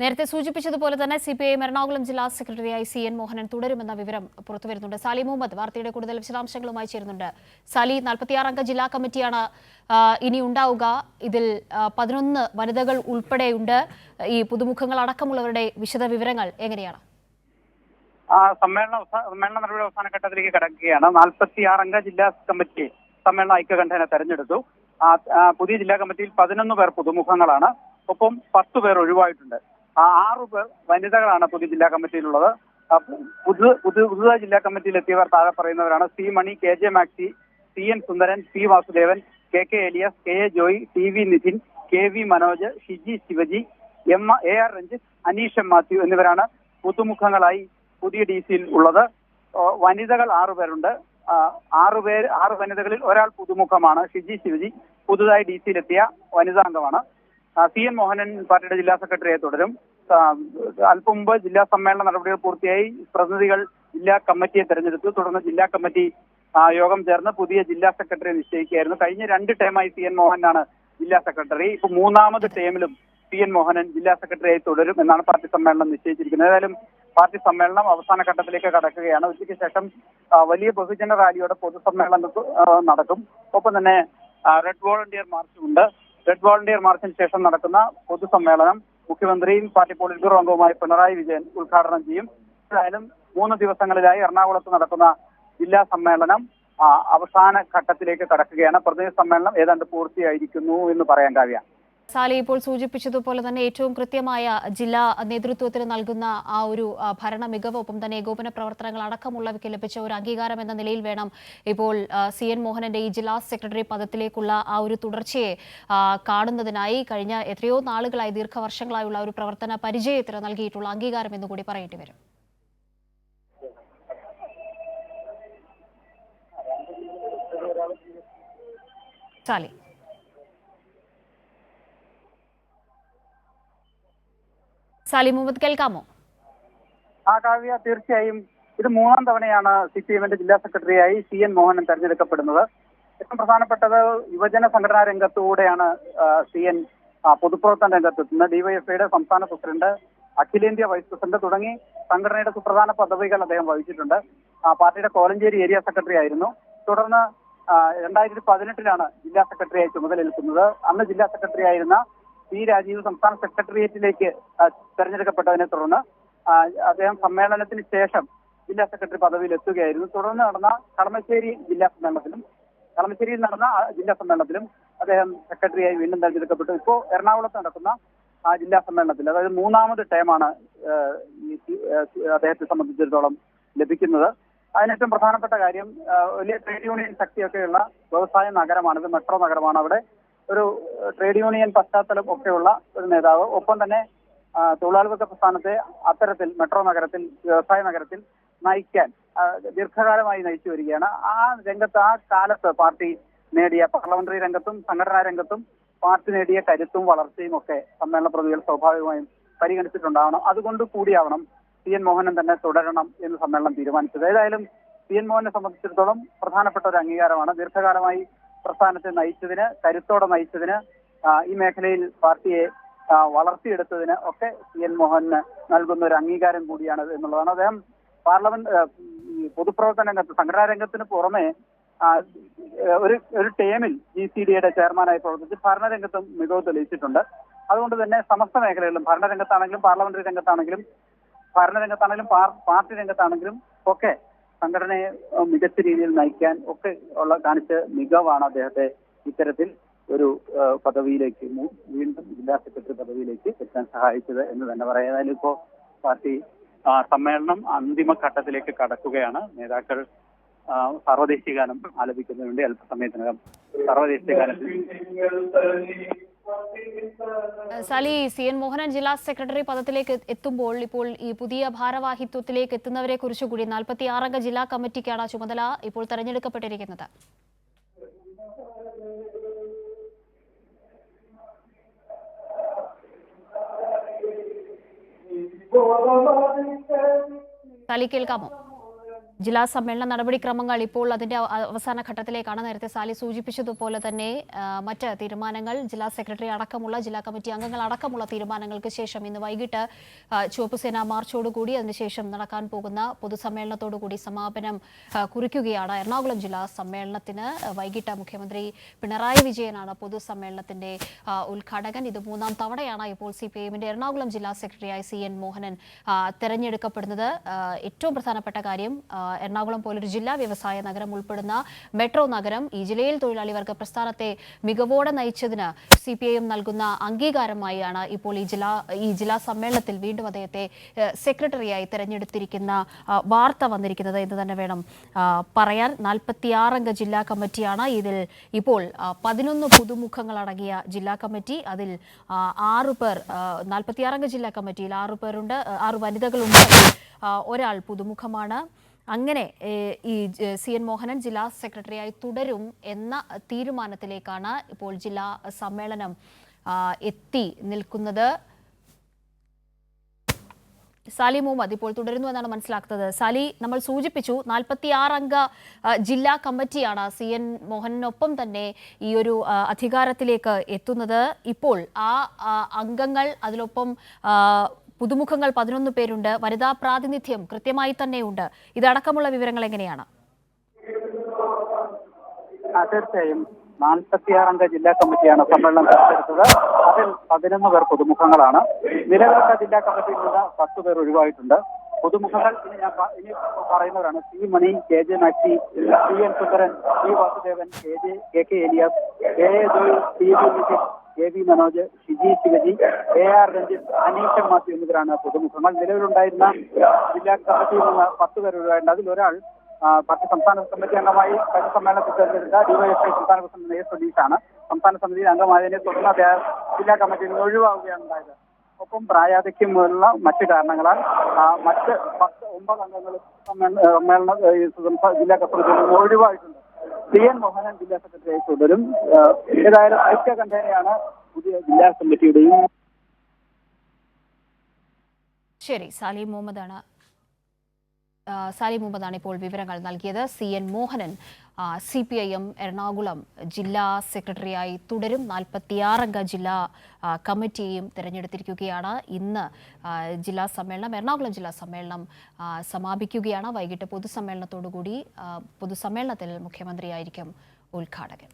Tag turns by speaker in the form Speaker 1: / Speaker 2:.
Speaker 1: നേരത്തെ സൂചിപ്പിച്ചതുപോലെ തന്നെ സിപിഐഎം എറണാകുളം ജില്ലാ സെക്രട്ടറിയായി CN മോഹനൻ തുടരുമെന്ന വിവരം പുറത്തുവരുന്നുണ്ട്. സാലി മുഹമ്മദ് വാർത്തയുടെ കൂടുതൽ വിശദാംശങ്ങളുമായി ചേരുന്നുണ്ട്. സാലി, 46 അംഗ ജില്ലാ കമ്മിറ്റിയാണ് ഇനി ഉണ്ടാവുക. ഇതിൽ 11 വനിതകൾ ഉൾപ്പെടെയുണ്ട്. ഈ പുതുമുഖങ്ങൾ അടക്കമുള്ളവരുടെ വിശദ വിവരങ്ങൾ എങ്ങനെയാണ്?
Speaker 2: സമ്മേളന നടപടി അവസാന ഘട്ടത്തിലേക്ക് കടക്കുകയാണ്. 46 അംഗ ജില്ലാ കമ്മിറ്റി സമ്മേളന ഐക്യകണ്ഠേന തെരഞ്ഞെടുത്തു. പുതിയ ജില്ലാ കമ്മിറ്റിയിൽ 11 പേർ പുതുമുഖങ്ങളാണ്. ഒപ്പം 10 പേർ ഒഴിവായിട്ടുണ്ട്. 6 പേർ വനിതകളാണ് പുതിയ ജില്ലാ കമ്മിറ്റിയിലുള്ളത്. പുതുതായി ജില്ലാ കമ്മിറ്റിയിൽ എത്തിയവർ താഴെ പറയുന്നവരാണ്: C Mani, KJ Maxi, CN Sundaran, P Vasudevan, KK Elias, KA Joy, TV Nidhin, KV Manoj, Shiji Shivaji, AR Ranjith, Aneesh Mathew എന്നിവരാണ് പുതുമുഖങ്ങളായി പുതിയ DC-യിൽ ഉള്ളത്. വനിതകൾ 6 പേരുണ്ട്. 6 വനിതകളിൽ ഒരാൾ പുതുമുഖമാണ്. ഷിജി ശിവജി പുതുതായി DC-യിലെത്തിയ വനിതാ അംഗമാണ്. CN മോഹനൻ പാർട്ടിയുടെ ജില്ലാ സെക്രട്ടറിയായി തുടരും. അല്പം മുമ്പ് ജില്ലാ സമ്മേളന നടപടികൾ പൂർത്തിയായി പ്രതിനിധികൾ ജില്ലാ കമ്മിറ്റിയെ തെരഞ്ഞെടുത്തു. തുടർന്ന് ജില്ലാ കമ്മിറ്റി യോഗം ചേർന്ന് പുതിയ ജില്ലാ സെക്രട്ടറിയെ നിശ്ചയിക്കുകയായിരുന്നു. കഴിഞ്ഞ 2 ടേമായി CN മോഹനാണ് ജില്ലാ സെക്രട്ടറി. ഇപ്പൊ 3ാമത് ടേമിലും CN മോഹനൻ ജില്ലാ സെക്രട്ടറിയായി തുടരും എന്നാണ് പാർട്ടി സമ്മേളനം നിശ്ചയിച്ചിരിക്കുന്നത്. ഏതായാലും പാർട്ടി സമ്മേളനം അവസാന ഘട്ടത്തിലേക്ക് കടക്കുകയാണ്. ഉച്ചയ്ക്ക് ശേഷം വലിയ ബഹുജന റാലിയോടെ പൊതുസമ്മേളനം നടക്കും. ഒപ്പം തന്നെ റെഡ് വോളണ്ടിയർ മാർച്ചും ഉണ്ട്. റെഡ് വോളണ്ടിയർ മാർച്ചിന് ശേഷം നടക്കുന്ന പൊതുസമ്മേളനം മുഖ്യമന്ത്രിയും പാർട്ടി പോളിറ്റ് ബ്യൂറോ അംഗവുമായ പിണറായി വിജയൻ ഉദ്ഘാടനം ചെയ്യും. ഏതായാലും 3 ദിവസങ്ങളിലായി എറണാകുളത്ത് നടക്കുന്ന ജില്ലാ സമ്മേളനം അവസാന ഘട്ടത്തിലേക്ക് കടക്കുകയാണ്. പ്രതിനിധി സമ്മേളനം ഏതാണ്ട് പൂർത്തിയായിരിക്കുന്നു എന്ന് പറയാൻ കഴിയാം.
Speaker 1: സാലി, ഇപ്പോൾ സൂചിപ്പിച്ചതുപോലെ തന്നെ ഏറ്റവും കൃത്യമായ ജില്ലാ നേതൃത്വത്തിന് നൽകുന്ന ആ ഒരു ഭരണ മികവ്, ഒപ്പം തന്നെ ഏകോപന പ്രവർത്തനങ്ങൾ അടക്കമുള്ളവയ്ക്ക് ലഭിച്ച ഒരു അംഗീകാരം എന്ന നിലയിൽ വേണം ഇപ്പോൾ CN മോഹനന്റെ ഈ ജില്ലാ സെക്രട്ടറി പദത്തിലേക്കുള്ള ആ ഒരു തുടർച്ചയെ കാണുന്നതിനായി കഴിഞ്ഞ എത്രയോ നാളുകളായി ദീർഘവർഷങ്ങളായുള്ള ഒരു പ്രവർത്തന പരിചയത്തിന് നൽകിയിട്ടുള്ള അംഗീകാരം എന്നുകൂടി പറയേണ്ടി വരും. സാലി, സാലി മുഹമ്മദ് കേൾക്കാമോ?
Speaker 2: കാവ്യ, തീർച്ചയായും ഇത് 3ാം തവണയാണ് CPM-ന്റെ ജില്ലാ സെക്രട്ടറിയായി CN മോഹനൻ തെരഞ്ഞെടുക്കപ്പെടുന്നത്. ഏറ്റവും പ്രധാനപ്പെട്ടത് യുവജന സംഘടനാ രംഗത്തൂടെയാണ് CN പൊതുപ്രവർത്തന രംഗത്തെത്തുന്നത്. DYFIയുടെ സംസ്ഥാന പ്രസിഡന്റ്, അഖിലേന്ത്യാ വൈസ് പ്രസിഡന്റ് തുടങ്ങി സംഘടനയുടെ സുപ്രധാന പദവികൾ അദ്ദേഹം വഹിച്ചിട്ടുണ്ട്. പാർട്ടിയുടെ കോലഞ്ചേരി ഏരിയ സെക്രട്ടറി ആയിരുന്നു. തുടർന്ന് 2018-ലാണ് ജില്ലാ സെക്രട്ടറിയായി ചുമതലയേൽക്കുന്നത്. അന്ന് ജില്ലാ സെക്രട്ടറി ആയിരുന്ന P രാജീവ് സംസ്ഥാന സെക്രട്ടേറിയറ്റിലേക്ക് തെരഞ്ഞെടുക്കപ്പെട്ടതിനെ തുടർന്ന് അദ്ദേഹം സമ്മേളനത്തിന് ശേഷം ജില്ലാ സെക്രട്ടറി പദവിയിൽ എത്തുകയായിരുന്നു. തുടർന്ന് നടന്ന കളമശ്ശേരിയിൽ നടന്ന ജില്ലാ സമ്മേളനത്തിലും അദ്ദേഹം സെക്രട്ടറിയായി വീണ്ടും തെരഞ്ഞെടുക്കപ്പെട്ടു. ഇപ്പോൾ എറണാകുളത്ത് നടക്കുന്ന ജില്ലാ സമ്മേളനത്തിൽ, അതായത് 3ാമത് ടേമാണ് അദ്ദേഹത്തെ സംബന്ധിച്ചിടത്തോളം ലഭിക്കുന്നത്. അതിനേറ്റവും പ്രധാനപ്പെട്ട കാര്യം, വലിയ ട്രേഡ് യൂണിയൻ ശക്തിയൊക്കെയുള്ള വ്യവസായ നഗരമാണിത്, മെട്രോ നഗരമാണ്. അവിടെ ഒരു ട്രേഡ് യൂണിയൻ പശ്ചാത്തലം ഒക്കെയുള്ള ഒരു നേതാവ്, ഒപ്പം തന്നെ തൊഴിലാളിവർഗ പ്രസ്ഥാനത്തെ അത്തരത്തിൽ മെട്രോ നഗരത്തിൽ, വ്യവസായ നഗരത്തിൽ നയിക്കാൻ ദീർഘകാലമായി നയിച്ചു വരികയാണ്. ആ രംഗത്ത്, ആ കാലത്ത് പാർട്ടി നേടിയ, പാർലമെന്ററി രംഗത്തും സംഘടനാ രംഗത്തും പാർട്ടി നേടിയ കരുത്തും വളർച്ചയും ഒക്കെ സമ്മേളന പ്രതികൾ സ്വാഭാവികമായും പരിഗണിച്ചിട്ടുണ്ടാവണം. അതുകൊണ്ട് കൂടിയാവണം CN മോഹനൻ തന്നെ തുടരണം എന്ന് സമ്മേളനം തീരുമാനിച്ചത്. ഏതായാലും CN മോഹനെ സംബന്ധിച്ചിടത്തോളം പ്രധാനപ്പെട്ട ഒരു അംഗീകാരമാണ്. ദീർഘകാലമായി പ്രസ്ഥാനത്തെ നയിച്ചതിന്, കരുത്തോടെ നയിച്ചതിന്, ഈ മേഖലയിൽ പാർട്ടിയെ വളർത്തിയെടുത്തതിന് ഒക്കെ CN മോഹന് നൽകുന്ന ഒരു അംഗീകാരം കൂടിയാണ് എന്നുള്ളതാണ്. അദ്ദേഹം പൊതുപ്രവർത്തന രംഗത്ത്, സംഘടനാ രംഗത്തിന് പുറമെ ഒരു ടേമിൽ GCDയുടെ ചെയർമാനായി പ്രവർത്തിച്ച് ഭരണരംഗത്തും മികവ് തെളിയിച്ചിട്ടുണ്ട്. അതുകൊണ്ട് തന്നെ സമസ്ത മേഖലകളിലും, ഭരണരംഗത്താണെങ്കിലും പാർലമെന്ററി രംഗത്താണെങ്കിലും പാർട്ടി രംഗത്താണെങ്കിലും ഒക്കെ സംഘടനയെ മികച്ച രീതിയിൽ നയിക്കാൻ ഒക്കെ കാണിച്ച മികവാണ് അദ്ദേഹത്തെ ഇത്തരത്തിൽ ഒരു പദവിയിലേക്ക്, വീണ്ടും ജില്ലാ സെക്രട്ടറി പദവിയിലേക്ക് എത്താൻ സഹായിച്ചത് എന്ന് തന്നെ പറയാം. ഏതായാലും ഇപ്പോൾ പാർട്ടി സമ്മേളനം അന്തിമഘട്ടത്തിലേക്ക് കടക്കുകയാണ്. നേതാക്കൾ സർവദേശീയ ഗാനം ആലപിക്കുന്നതിന് വേണ്ടി അല്പസമയത്തിനകം സർവദേശീയ ഗാനത്തിൽ
Speaker 1: സാലി, CN മോഹനൻ ജില്ലാ സെക്രട്ടറി പദത്തിലേക്ക് എത്തുമ്പോൾ ഇപ്പോൾ ഈ പുതിയ ഭാരവാഹിത്വത്തിലേക്ക് എത്തുന്നവരെ കുറിച്ച് കൂടി 46 അംഗ ജില്ലാ കമ്മിറ്റിക്കാണ് ചുമതല ഇപ്പോൾ തെരഞ്ഞെടുക്കപ്പെട്ടിരിക്കുന്നത്. സാലി കേൾക്കാമോ? ജില്ലാ സമ്മേളന നടപടിക്രമങ്ങൾ ഇപ്പോൾ അതിന്റെ അവസാന ഘട്ടത്തിലേക്കാണ്. നേരത്തെ സാലി സൂചിപ്പിച്ചതുപോലെ തന്നെ മറ്റ് തീരുമാനങ്ങൾ ജില്ലാ സെക്രട്ടറി അടക്കമുള്ള ജില്ലാ കമ്മിറ്റി അംഗങ്ങൾ അടക്കമുള്ള തീരുമാനങ്ങൾക്ക് ശേഷം ഇന്ന് വൈകിട്ട് ചുവപ്പ് സേന മാർച്ചോടുകൂടി അതിനുശേഷം നടക്കാൻ പോകുന്ന പൊതുസമ്മേളനത്തോടുകൂടി സമാപനം കുറിക്കുകയാണ്. എറണാകുളം ജില്ലാ സമ്മേളനത്തിന് വൈകിട്ട് മുഖ്യമന്ത്രി പിണറായി വിജയനാണ് പൊതുസമ്മേളനത്തിന്റെ ഉദ്ഘാടകൻ. ഇത് മൂന്നാം തവണയാണ് ഇപ്പോൾ CPIഎമ്മിന്റെ എറണാകുളം ജില്ലാ സെക്രട്ടറിയായി CN മോഹനൻ തെരഞ്ഞെടുക്കപ്പെടുന്നത്. ഏറ്റവും പ്രധാനപ്പെട്ട കാര്യം എറണാകുളം പോലൊരു ജില്ലാ വ്യവസായ നഗരം ഉൾപ്പെടുന്ന മെട്രോ നഗരം ഈ ജില്ലയിൽ തൊഴിലാളി വർഗ പ്രസ്ഥാനത്തെ മികവോടെ നയിച്ചതിന് CPIഎം നൽകുന്ന അംഗീകാരമായാണ് ഇപ്പോൾ ഈ ജില്ലാ സമ്മേളനത്തിൽ വീണ്ടും അദ്ദേഹത്തെ സെക്രട്ടറിയായി തെരഞ്ഞെടുത്തിരിക്കുന്ന വാർത്ത വന്നിരിക്കുന്നത് എന്ന് തന്നെ വേണം പറയാൻ. 46 അംഗ ജില്ലാ കമ്മിറ്റിയാണ്. ഇതിൽ ഇപ്പോൾ 11 പുതുമുഖങ്ങൾ അടങ്ങിയ ജില്ലാ കമ്മിറ്റി. അതിൽ 6 പേർ 46 അംഗ ജില്ലാ കമ്മിറ്റിയിൽ 6 പേരുണ്ട്, 6 വനിതകളുണ്ട്, ഒരാൾ പുതുമുഖമാണ്. അങ്ങനെ ഈ CN മോഹനൻ ജില്ലാ സെക്രട്ടറിയായി തുടരും എന്ന തീരുമാനത്തിലേക്കാണ് ഇപ്പോൾ ജില്ലാ സമ്മേളനം എത്തി നിൽക്കുന്നത്. സാലി മുഹമ്മദ് ഇപ്പോൾ തുടരുന്നു എന്നാണ് മനസ്സിലാക്കുന്നത്. സാലി, നമ്മൾ സൂചിപ്പിച്ചു 46 അംഗ ജില്ലാ കമ്മിറ്റിയാണ് CN മോഹനൊപ്പം തന്നെ ഈ ഒരു അധികാരത്തിലേക്ക് എത്തുന്നത്. ഇപ്പോൾ ആ അംഗങ്ങൾ അതിലൊപ്പം പുതുമുഖങ്ങൾ 11 പേരുണ്ട്, വനിതാ പ്രാതിനിധ്യം കൃത്യമായി തന്നെയുണ്ട്. ഇതടക്കമുള്ള വിവരങ്ങൾ എങ്ങനെയാണ്?
Speaker 2: തീർച്ചയായും 46 അംഗ ജില്ലാ കമ്മിറ്റിയാണ് സമ്മേളനം തെരഞ്ഞെടുത്തത്. അതിൽ 11 പേർ പുതുമുഖങ്ങളാണ്. നിലവിലുള്ള ജില്ലാ കമ്മിറ്റിയിൽ നിന്ന് 10 പേർ ഒഴിവായിട്ടുണ്ട്. പുതുമുഖങ്ങൾ ഇനി പറയുന്നവരാണ് C Mani, KJ Maxi, CN Sundaran, P Vasudevan, KK Elias, AA Joy, TB Nithin, AV Manoj, Shiji Shivaji, AR Ranjith, Aneesh Mathew എന്നിവരാണ് പുതുമുഖങ്ങൾ. നിലവിലുണ്ടായിരുന്ന ജില്ലാ കമ്മിറ്റിയിൽ നിന്ന് 10 പേർ ഒഴിവായിട്ടുണ്ട്. അതിലൊരാൾ പാർട്ടി സംസ്ഥാന കമ്മിറ്റി അംഗമായി കഴിഞ്ഞ സമ്മേളനത്തിൽ തെരഞ്ഞെടുത്ത DYFI സംസ്ഥാന പ്രസിഡന്റ് A സതീഷാണ്. സംസ്ഥാന സമിതിയിൽ അംഗമായതിനെ തുടർന്ന് ജില്ലാ കമ്മിറ്റിയിൽ നിന്ന് ഒഴിവാകുകയാണ് ഉണ്ടായത്. ഒപ്പം പ്രായാധിക്യമുള്ള മറ്റു കാരണങ്ങളാൽ മറ്റ് 9 അംഗങ്ങൾ ജില്ലാ കമ്മിറ്റിയിൽ നിന്ന് ഒഴിവായിട്ടുണ്ട്. CN മോഹനൻ ജില്ലാ സെക്രട്ടറിയായി തുടരും. ഏതായാലും ഐക്യകണ്ഠേനയാണ് പുതിയ ജില്ലാ കമ്മിറ്റിയുടെയും.
Speaker 1: ശരി, സാലി മുഹമ്മദാണ് ഇപ്പോൾ വിവരങ്ങൾ നൽകിയത്. CN മോഹനൻ CPIഎം എറണാകുളം ജില്ലാ സെക്രട്ടറിയായി തുടരും. 46 അംഗ ജില്ലാ കമ്മിറ്റിയെയും തിരഞ്ഞെടുത്തിരിക്കുകയാണ്. ഇന്ന് എറണാകുളം ജില്ലാ സമ്മേളനം സമാപിക്കുകയാണ്. വൈകിട്ട് പൊതുസമ്മേളനത്തിൽ മുഖ്യമന്ത്രിയായിരിക്കും ഉദ്ഘാടകൻ.